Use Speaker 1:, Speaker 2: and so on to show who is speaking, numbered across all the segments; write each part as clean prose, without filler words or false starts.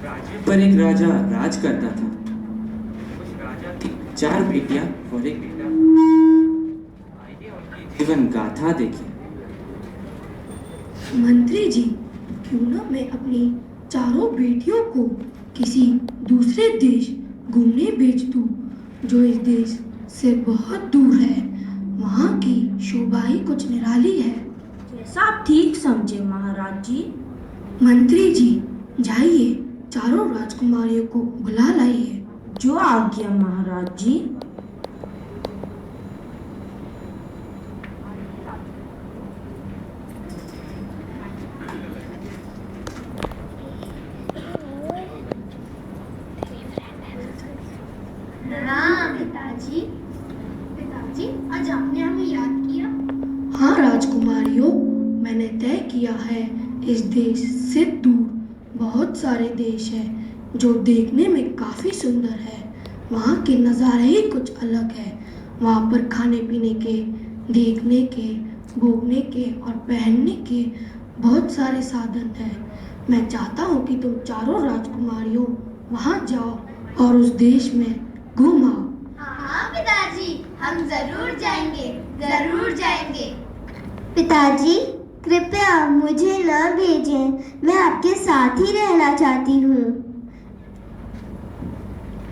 Speaker 1: राज्य पर एक राजा राज करता था। उस राजा की 4 बेटियां और एक बेटा। आइए उनकी जीवन गाथा देखिए।
Speaker 2: मंत्री जी, क्यों ना मैं अपनी चारों बेटियों को किसी दूसरे देश घूमने भेज दूं, जो इस देश से बहुत दूर है। वहाँ की शोभा ही कुछ निराली है।
Speaker 3: जैसा आप ठीक समझे महाराज जी।
Speaker 2: मंत्री जी, जाइए चारों राजकुमारियों को बुला लाइए।
Speaker 3: जो आज्ञा महाराज जी।
Speaker 4: प्रणाम पिताजी। पिताजी, आज आपने हमें याद किया।
Speaker 2: हाँ राजकुमारियों, मैंने तय किया है इस देश से दूर बहुत सारे देश हैं जो देखने में काफ़ी सुंदर है। वहाँ के नज़ारे ही कुछ अलग है। वहाँ पर खाने पीने के, देखने के, घूमने के और पहनने के बहुत सारे साधन हैं। मैं चाहता हूँ कि तुम चारों राजकुमारियों वहाँ जाओ और उस देश में घूम आओ।
Speaker 4: हाँ पिताजी, हम जरूर जाएंगे, जरूर जाएंगे। पिताजी, कृपया मुझे न भेजें, मैं आपके साथ ही रहना चाहती हूँ।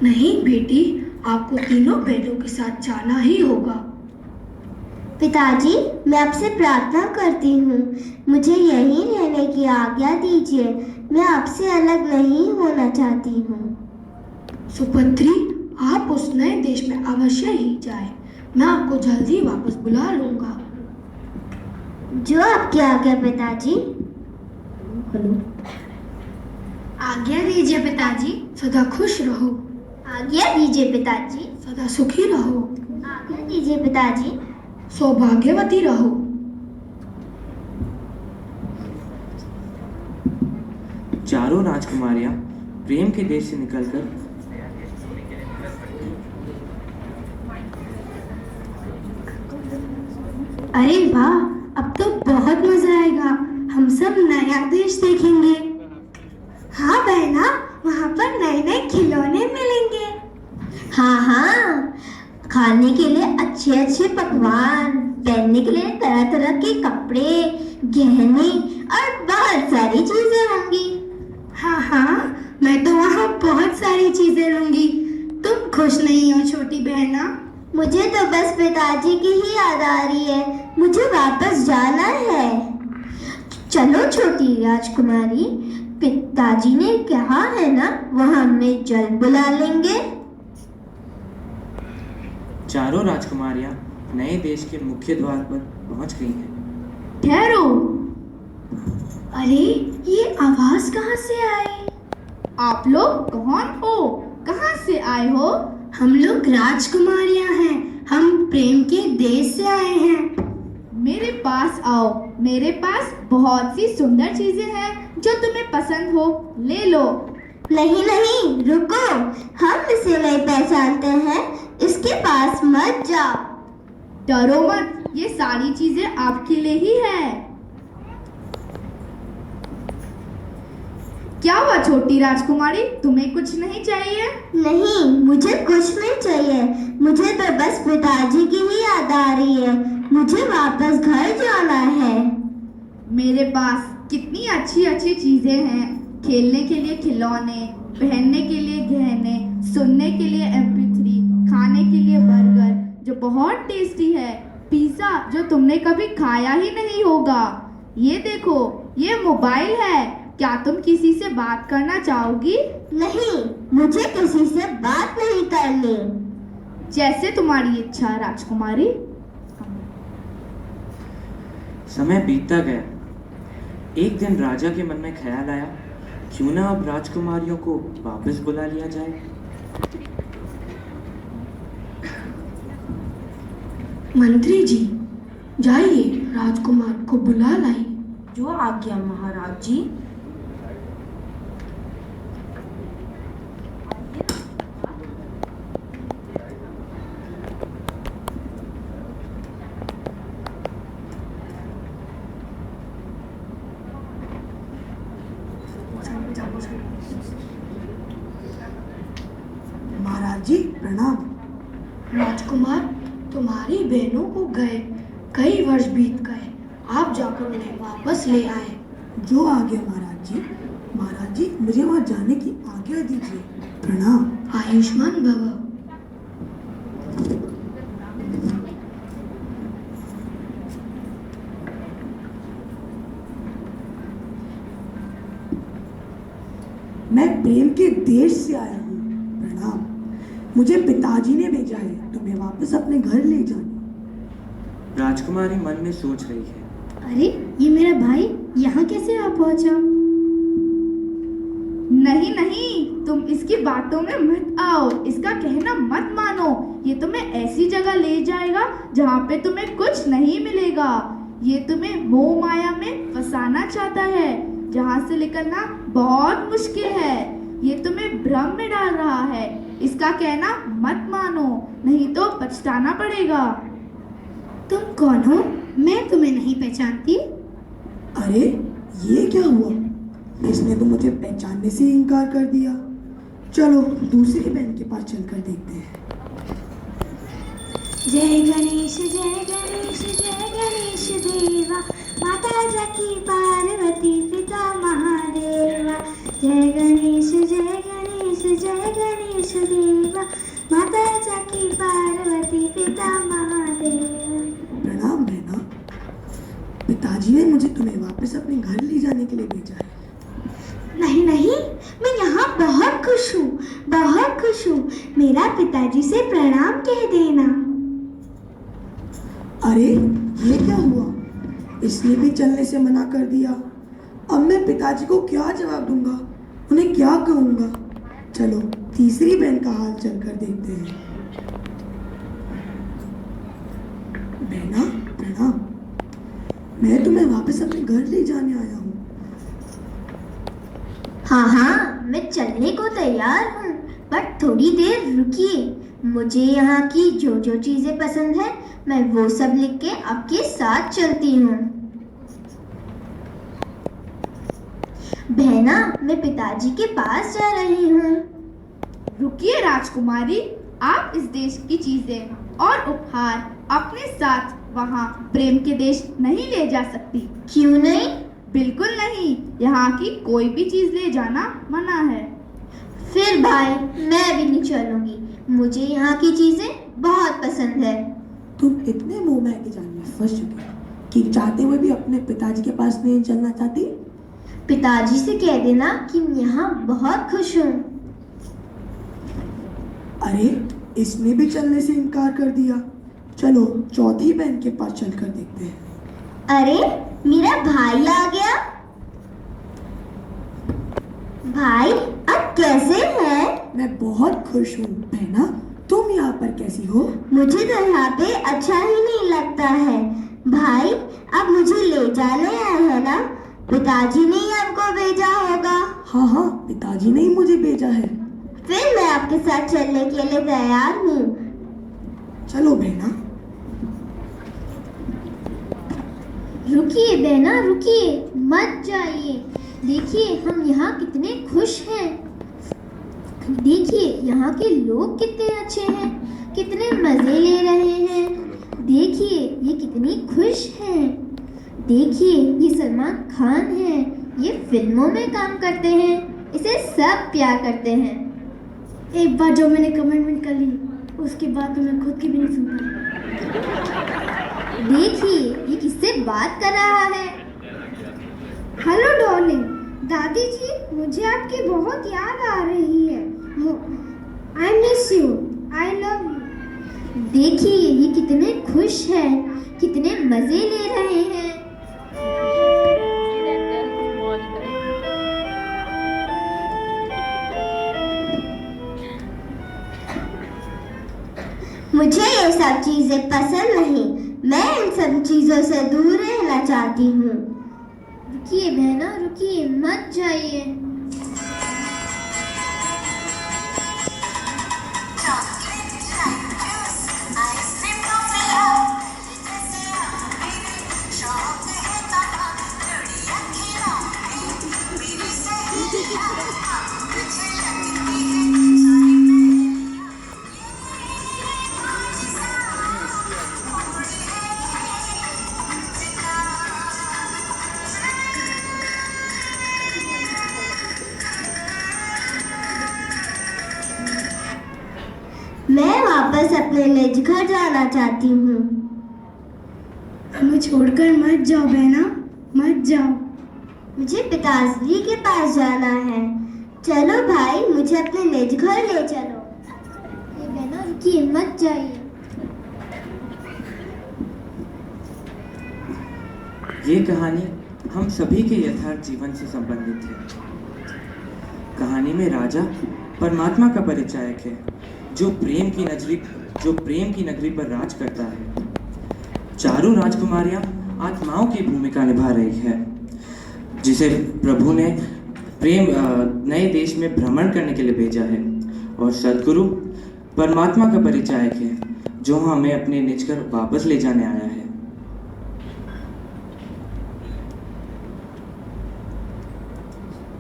Speaker 2: नहीं बेटी, आपको तीनों बहनों के साथ जाना ही होगा।
Speaker 4: पिताजी, मैं आपसे प्रार्थना करती हूँ, मुझे यहीं रहने की आज्ञा दीजिए। मैं आपसे अलग नहीं होना चाहती हूँ।
Speaker 2: सुपुत्री, आप उस नए देश में अवश्य ही जाएं। मैं आपको जल्दी वापस बुला लूंगा।
Speaker 4: जो आपकी आज्ञा पिताजी।
Speaker 3: हेलो।
Speaker 2: आज्ञा दीजिए पिताजी। सदा खुश रहो।
Speaker 4: आज्ञा दीजिए पिताजी।
Speaker 2: सदा सुखी रहो।
Speaker 4: आज्ञा दीजिए पिताजी।
Speaker 2: सौभाग्यवती रहो।
Speaker 1: चारों राजकुमारियां प्रेम के देश से निकलकर
Speaker 2: अरे वाह, अब तो बहुत मजा आएगा। हम सब नया देश देखेंगे। हाँ बहना, वहाँ पर नए नए खिलौने मिलेंगे।
Speaker 4: हाँ हाँ, खाने के लिए अच्छे अच्छे पकवान, पहनने के लिए तरह तरह के कपड़े, गहने और बहुत सारी चीजें होंगी।
Speaker 2: हाँ हाँ, मैं तो वहाँ बहुत सारी चीजें लूंगी। तुम खुश नहीं हो छोटी बहना?
Speaker 4: मुझे तो बस पिताजी की ही याद आ रही है। मुझे वापस जाना है। चलो छोटी राजकुमारी, पिताजी ने कहा है ना, वो हमें जल्द बुला लेंगे।
Speaker 1: चारों राजकुमारियां नए देश के मुख्य द्वार पर पहुंच गई हैं।
Speaker 2: ठहरो। अरे, ये आवाज कहाँ से आई?
Speaker 5: आप लोग कौन हो? कहाँ से आए हो?
Speaker 2: हम लोग राजकुमारियां हैं। हम प्रेम के देश से आए हैं।
Speaker 5: मेरे पास आओ। मेरे पास बहुत सी सुंदर चीजें हैं जो तुम्हें पसंद हो, ले लो।
Speaker 4: नहीं नहीं, रुको, हम इसे नहीं पहचानते हैं, इसके पास मत जाओ।
Speaker 5: डरो मत, ये सारी चीजें आपके लिए ही है। क्या हुआ छोटी राजकुमारी, तुम्हें कुछ नहीं चाहिए?
Speaker 4: नहीं, मुझे कुछ नहीं चाहिए। मुझे तो बस पिताजी की ही याद आ रही है। मुझे वापस घर जाना है।
Speaker 5: मेरे पास कितनी अच्छी अच्छी चीजें हैं। खेलने के लिए खिलौने, पहनने के लिए गहने, सुनने के लिए MP3, खाने के लिए बर्गर जो बहुत टेस्टी है, पिज्जा जो तुमने कभी खाया ही नहीं होगा। ये देखो, ये मोबाइल है। क्या तुम किसी से बात करना चाहोगी?
Speaker 4: नहीं, मुझे किसी से बात नहीं करनी।
Speaker 5: जैसे तुम्हारी इच्छा राजकुमारी।
Speaker 1: समय बीतता गया। एक दिन राजा के मन में ख्याल आया, क्यों ना अब राजकुमारियों को वापस बुला लिया जाए।
Speaker 2: मंत्री जी, जाइए राजकुमार को बुला लाइए।
Speaker 3: जो आज्ञा महाराज जी।
Speaker 6: पिताजी प्रणाम।
Speaker 2: राजकुमार, तुम्हारी बहनों को गए कई वर्ष बीत गए, आप जाकर उन्हें वापस ले आए।
Speaker 6: जो आ गया महाराज जी। महाराज जी, मुझे वहाँ जाने की आज्ञा दीजिए। प्रणाम।
Speaker 2: आयुष्मान भव।
Speaker 6: मैं प्रेम के देश से आया हूँ। प्रणाम। मुझे पिताजी ने भेजा है तुम्हें वापस अपने घर ले जाने।
Speaker 1: राजकुमारी मन में सोच रही है,
Speaker 4: अरे ये मेरा भाई यहाँ कैसे आ पहुँचा?
Speaker 5: नहीं नहीं, तुम इसकी बातों में मत आओ, इसका कहना मत मानो। ये तुम्हें ऐसी जगह ले जाएगा जहाँ पे तुम्हें कुछ नहीं मिलेगा। ये तुम्हें मोह माया में फंसाना चाहता है, जहाँ से निकलना बहुत मुश्किल है। ये तुम्हें भ्रम में डाल रहा है। इसका कहना मत मानो, नहीं तो पछताना पड़ेगा।
Speaker 4: तुम कौन हो? मैं तुम्हें नहीं पहचानती।
Speaker 6: अरे ये क्या हुआ? इसने तो मुझे पहचानने से ही इनकार कर दिया। चलो दूसरी बहन के पास चलकर देखते हैं।
Speaker 4: जय गणेश देवा, माता जाकी पार्वती पिता महादेवा। जय गणेश देवा, माता जाकी पार्वती पिता महादेवा।
Speaker 6: प्रणाम बहना। पिताजी ने मुझे तुम्हें वापस अपने घर ले जाने के लिए भेजा है।
Speaker 4: नहीं नहीं, मैं यहाँ बहुत खुश हूँ, बहुत खुश हूँ। मेरा पिताजी से प्रणाम कह देना।
Speaker 6: अरे ये क्या हुआ? इसने भी चलने से मना कर दिया। अब मैं पिताजी को क्या जवाब दूंगा, उन्हें क्या कहूँगा? चलो तीसरी बहन का हाल चलकर देखते हैं। बहना प्रणाम। मैं तुम्हें वापस अपने घर ले जाने आया हूँ।
Speaker 4: हाँ हाँ, मैं चलने को तैयार हूँ, पर थोड़ी देर रुकिए। मुझे यहाँ की जो जो चीजें पसंद है, मैं वो सब लिख के आपके साथ चलती हूँ। बहना, मैं पिताजी के पास जा रही हूँ।
Speaker 5: रुकिए राजकुमारी, आप इस देश की चीजें और उपहार अपने साथ वहाँ प्रेम के देश नहीं ले जा सकती।
Speaker 4: क्यों नहीं?
Speaker 5: बिल्कुल नहीं, यहाँ की कोई भी चीज ले जाना मना है।
Speaker 4: फिर भाई मैं भी नहीं चलूंगी, मुझे यहाँ की चीजें बहुत पसंद है।
Speaker 6: तुम इतने मोह माया के जाल में फंस चुके हो कि चाहते हुए भी अपने पिताजी के पास नहीं चलना चाहती।
Speaker 4: पिताजी से कह देना कि मैं यहाँ बहुत खुश हूँ।
Speaker 6: अरे इसने भी चलने से इनकार कर दिया। चलो चौथी बहन के पास चलकर देखते हैं।
Speaker 4: अरे मेरा भाई आ गया। भाई अब कैसे हैं?
Speaker 6: मैं बहुत खुश हूँ। बहना तुम यहाँ पर कैसी हो?
Speaker 4: मुझे तो यहाँ पे अच्छा ही नहीं लगता है। भाई अब मुझे ले जाने आए हैं ना? पिताजी ने ही आपको भेजा होगा।
Speaker 6: हाँ हाँ, पिताजी ने ही मुझे भेजा है।
Speaker 4: फिर मैं आपके साथ चलने के लिए तैयार हूँ।
Speaker 6: चलो बहना।
Speaker 4: रुकिए बहना रुकिए, मत जाइए। देखिए हम यहाँ कितने खुश हैं। देखिए यहाँ के लोग कितने अच्छे हैं, कितने मजे ले रहे हैं। देखिए ये कितनी खुश हैं। देखिए ये सलमान खान है, ये फिल्मों में काम करते हैं, इसे सब प्यार करते हैं। एक बार जो मैंने कमिटमेंट कर ली, उसके बाद तो मैं खुद की भी नहीं सुनता। देखिए ये किससे बात कर रहा है। Hello darling. दादी जी, मुझे आपकी बहुत याद आ रही है। I miss you, I love you. देखिए ये कितने खुश हैं, कितने मजे ले रहे हैं। मुझे ये सब चीजें पसंद नहीं, मैं इन सब चीजों से दूर रहना चाहती हूँ। रुकिए बहना रुकिए, मत जाइए। वापस अपने निज घर जाना चाहती हूँ।
Speaker 2: हमें छोड़कर मत जाओ बहना, मत जाओ।
Speaker 4: मुझे पिताजी के पास जाना है। चलो भाई, मुझे अपने निज घर ले चलो। ये बहना रुकिए, मत जाइए।
Speaker 1: ये कहानी हम सभी के यथार्थ जीवन से संबंधित है। कहानी में राजा परमात्मा का परिचायक है, जो प्रेम की नगरी पर राज करता है। चारों राजकुमारियां आत्माओं की भूमिका निभा रही है, जिसे प्रभु ने नए देश में भ्रमण करने के लिए भेजा है। और सद्गुरु परमात्मा का परिचायक है, जो हमें अपने निज घर वापस ले जाने आया है।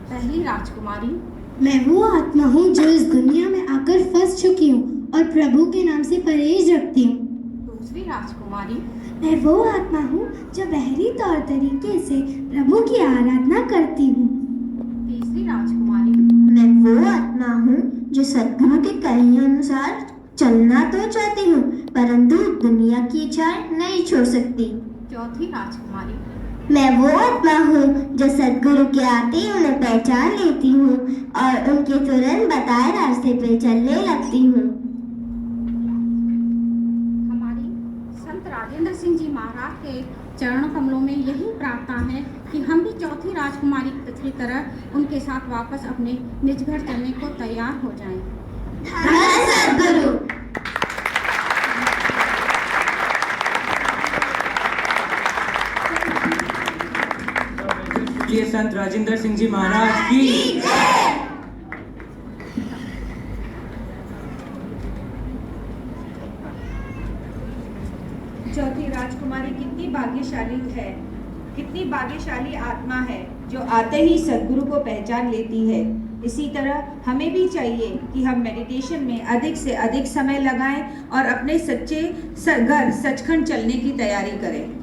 Speaker 3: पहली राजकुमारी,
Speaker 2: मैं वो आत्मा हूँ जो इस दुनिया में आकर फंस चुकी हूँ और प्रभु के नाम से परहेज रखती हूँ।
Speaker 3: दूसरी राजकुमारी,
Speaker 2: मैं वो आत्मा हूँ जो बहरी तौर तरीके से प्रभु की आराधना करती हूँ।
Speaker 3: तीसरी राजकुमारी,
Speaker 4: मैं वो आत्मा हूँ जो सद्गुरु के कहे अनुसार चलना तो चाहती हूँ, परंतु दुनिया की इच्छाएं नहीं छोड़ सकती।
Speaker 3: चौथी राजकुमारी,
Speaker 4: मैं वो आत्मा हूँ जो सद्गुरु के आते ही उन्हें पहचान लेती हूँ और उनके तुरंत बताए रास्ते पे चलने लगती हूँ।
Speaker 3: हमारी संत राजेंद्र सिंह जी महाराज के चरण कमलों में यही प्रार्थना है कि हम भी चौथी राजकुमारी की तरह उनके साथ वापस अपने निज घर चलने को तैयार हो जाएं।
Speaker 4: धन्य सद्गुरु।
Speaker 1: ये संत राजेंद्र सिंह जी महाराज की
Speaker 7: चौथी राजकुमारी कितनी भाग्यशाली है, कितनी भाग्यशाली आत्मा है जो आते ही सद्गुरु को पहचान लेती है। इसी तरह हमें भी चाहिए कि हम मेडिटेशन में अधिक से अधिक समय लगाएं और अपने सच्चे घर सचखंड चलने की तैयारी करें।